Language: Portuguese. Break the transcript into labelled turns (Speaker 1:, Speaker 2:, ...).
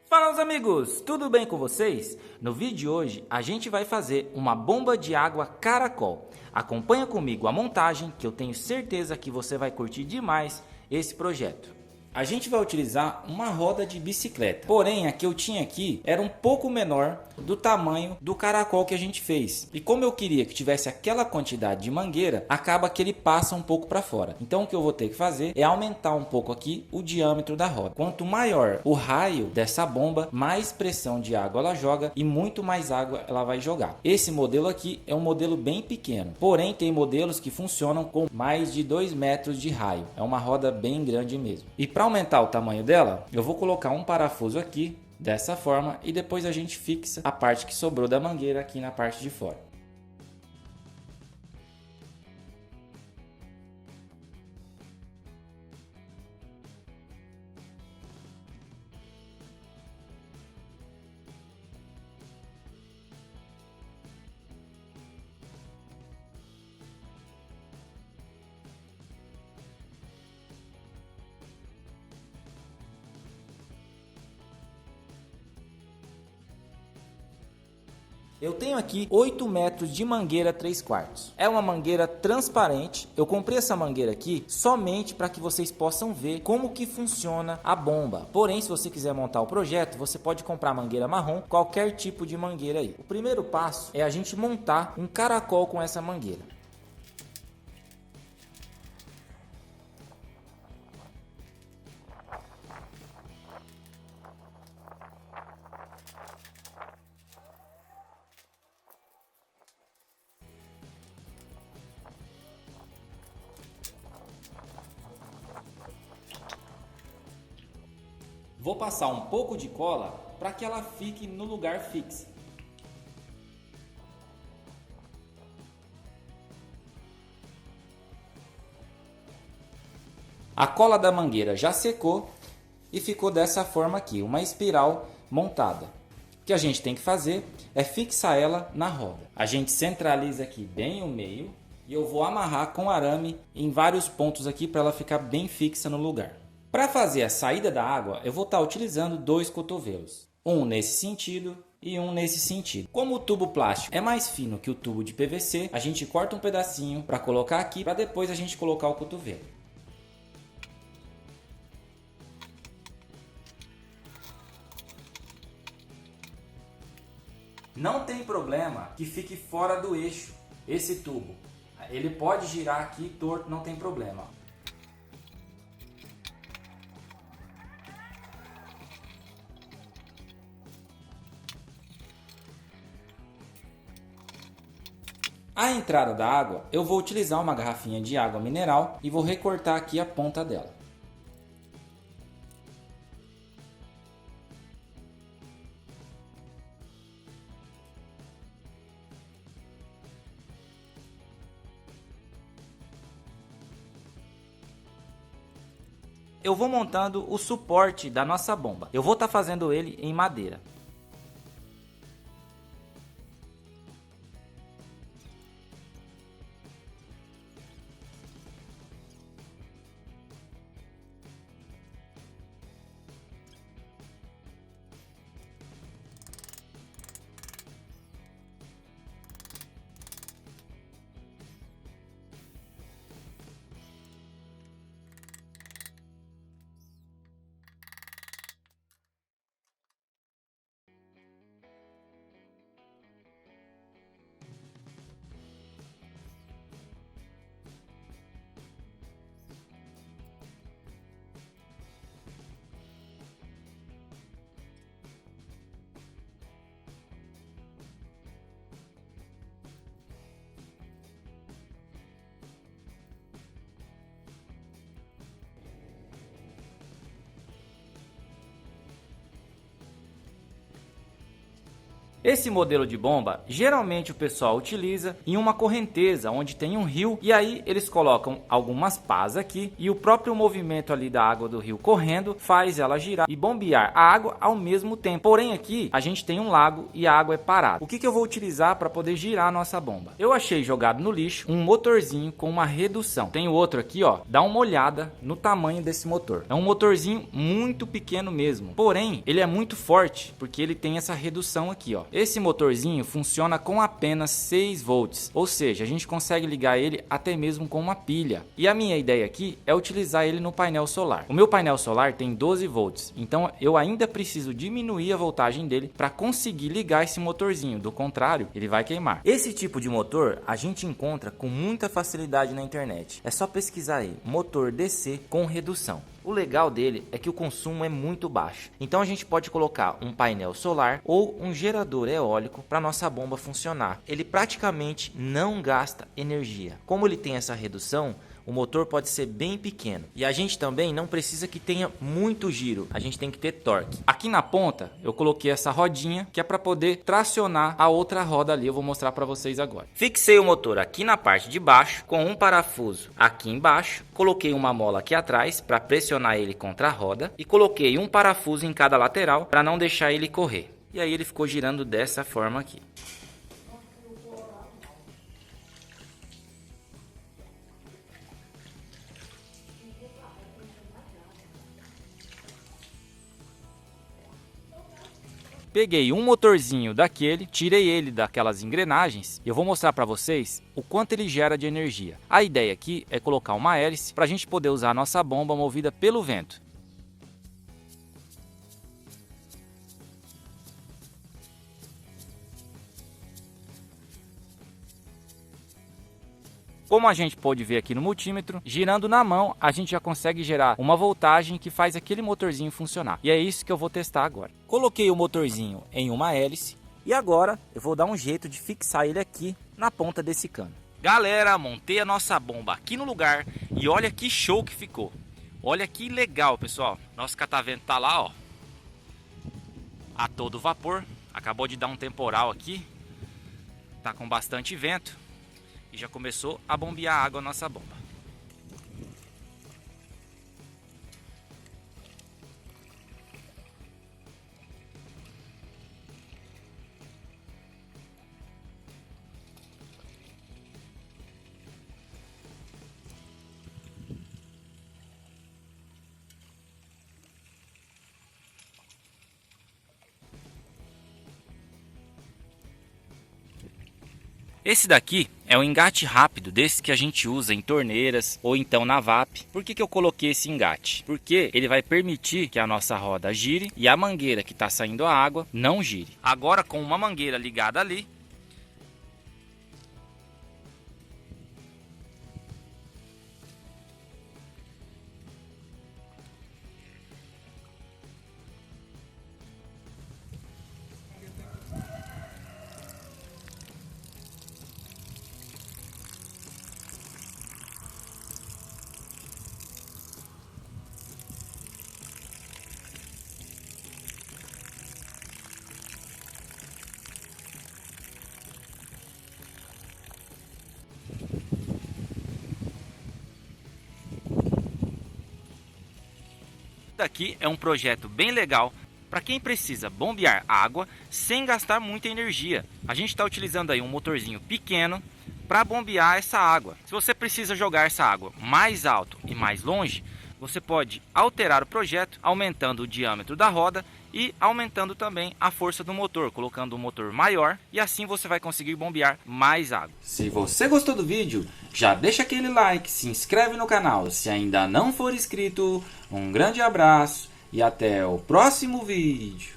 Speaker 1: Fala, meus amigos, tudo bem com vocês? No vídeo de hoje a gente vai fazer uma bomba de água caracol. Acompanha comigo a montagem que eu tenho certeza que você vai curtir demais esse projeto. A gente vai utilizar uma roda de bicicleta, porém a que eu tinha aqui era um pouco menor do tamanho do caracol que a gente fez. E como eu queria que tivesse aquela quantidade de mangueira, acaba que ele passa um pouco para fora. Então o que eu vou ter que fazer é aumentar um pouco aqui o diâmetro da roda. Quanto maior o raio dessa bomba, mais pressão de água ela joga e muito mais água ela vai jogar. Esse modelo aqui é um modelo bem pequeno, porém tem modelos que funcionam com mais de 2 metros de raio. É uma roda bem grande mesmo. E para aumentar o tamanho dela, eu vou colocar um parafuso aqui dessa forma e depois a gente fixa a parte que sobrou da mangueira aqui na parte de fora. Eu tenho aqui 8 metros de mangueira 3/4. É uma mangueira transparente. Eu comprei essa mangueira aqui somente para que vocês possam ver como que funciona a bomba. Porém, se você quiser montar o projeto, você pode comprar mangueira marrom, qualquer tipo de mangueira aí. O primeiro passo é a gente montar um caracol com essa mangueira. Vou passar um pouco de cola para que ela fique no lugar fixo. A cola da mangueira já secou e ficou dessa forma aqui, uma espiral montada. O que a gente tem que fazer é fixar ela na roda. A gente centraliza aqui bem o meio e eu vou amarrar com arame em vários pontos aqui para ela ficar bem fixa no lugar. Para fazer a saída da água, eu vou estar utilizando 2 cotovelos. Um nesse sentido e um nesse sentido. Como o tubo plástico é mais fino que o tubo de PVC, a gente corta um pedacinho para colocar aqui, para depois a gente colocar o cotovelo. Não tem problema que fique fora do eixo esse tubo. Ele pode girar aqui torto, não tem problema. A entrada da água, eu vou utilizar uma garrafinha de água mineral e vou recortar aqui a ponta dela. Eu vou montando o suporte da nossa bomba. Eu vou estar fazendo ele em madeira. Esse modelo de bomba, geralmente o pessoal utiliza em uma correnteza onde tem um rio, e aí eles colocam algumas pás aqui e o próprio movimento ali da água do rio correndo faz ela girar e bombear a água ao mesmo tempo. Porém aqui a gente tem um lago e a água é parada. O que eu vou utilizar para poder girar a nossa bomba? Eu achei jogado no lixo um motorzinho com uma redução. Tem outro aqui, ó, dá uma olhada no tamanho desse motor. É um motorzinho muito pequeno mesmo, porém ele é muito forte porque ele tem essa redução aqui, ó. Esse motorzinho funciona com apenas 6 volts, ou seja, a gente consegue ligar ele até mesmo com uma pilha. E a minha ideia aqui é utilizar ele no painel solar. O meu painel solar tem 12 volts, então eu ainda preciso diminuir a voltagem dele para conseguir ligar esse motorzinho, do contrário, ele vai queimar. Esse tipo de motor a gente encontra com muita facilidade na internet. É só pesquisar aí, motor DC com redução. O legal dele é que o consumo é muito baixo, então a gente pode colocar um painel solar ou um gerador eólico para nossa bomba funcionar. Ele praticamente não gasta energia. Como ele tem essa redução, o motor pode ser bem pequeno e a gente também não precisa que tenha muito giro, a gente tem que ter torque. Aqui na ponta eu coloquei essa rodinha que é para poder tracionar a outra roda ali, eu vou mostrar para vocês agora. Fixei o motor aqui na parte de baixo com um parafuso aqui embaixo, coloquei uma mola aqui atrás para pressionar ele contra a roda e coloquei um parafuso em cada lateral para não deixar ele correr. E aí ele ficou girando dessa forma aqui. Peguei um motorzinho daquele, tirei ele daquelas engrenagens e eu vou mostrar para vocês o quanto ele gera de energia. A ideia aqui é colocar uma hélice para a gente poder usar a nossa bomba movida pelo vento. Como a gente pode ver aqui no multímetro, girando na mão a gente já consegue gerar uma voltagem que faz aquele motorzinho funcionar. E é isso que eu vou testar agora. Coloquei o motorzinho em uma hélice e agora eu vou dar um jeito de fixar ele aqui na ponta desse cano. Galera, montei a nossa bomba aqui no lugar e olha que show que ficou. Olha que legal, pessoal. Nosso catavento tá lá, ó, a todo vapor. Acabou de dar um temporal aqui, tá com bastante vento. E já começou a bombear a água na nossa bomba. Esse daqui é um engate rápido, desse que a gente usa em torneiras ou então na VAP. Por que eu coloquei esse engate? Porque ele vai permitir que a nossa roda gire e a mangueira que está saindo a água não gire. Agora, com uma mangueira ligada ali, daqui é um projeto bem legal para quem precisa bombear água sem gastar muita energia. A gente está utilizando aí um motorzinho pequeno para bombear essa água. Se você precisa jogar essa água mais alto e mais longe, você pode alterar o projeto aumentando o diâmetro da roda e aumentando também a força do motor, colocando um motor maior, e assim você vai conseguir bombear mais água. Se você gostou do vídeo, já deixa aquele like, se inscreve no canal se ainda não for inscrito. Um grande abraço e até o próximo vídeo.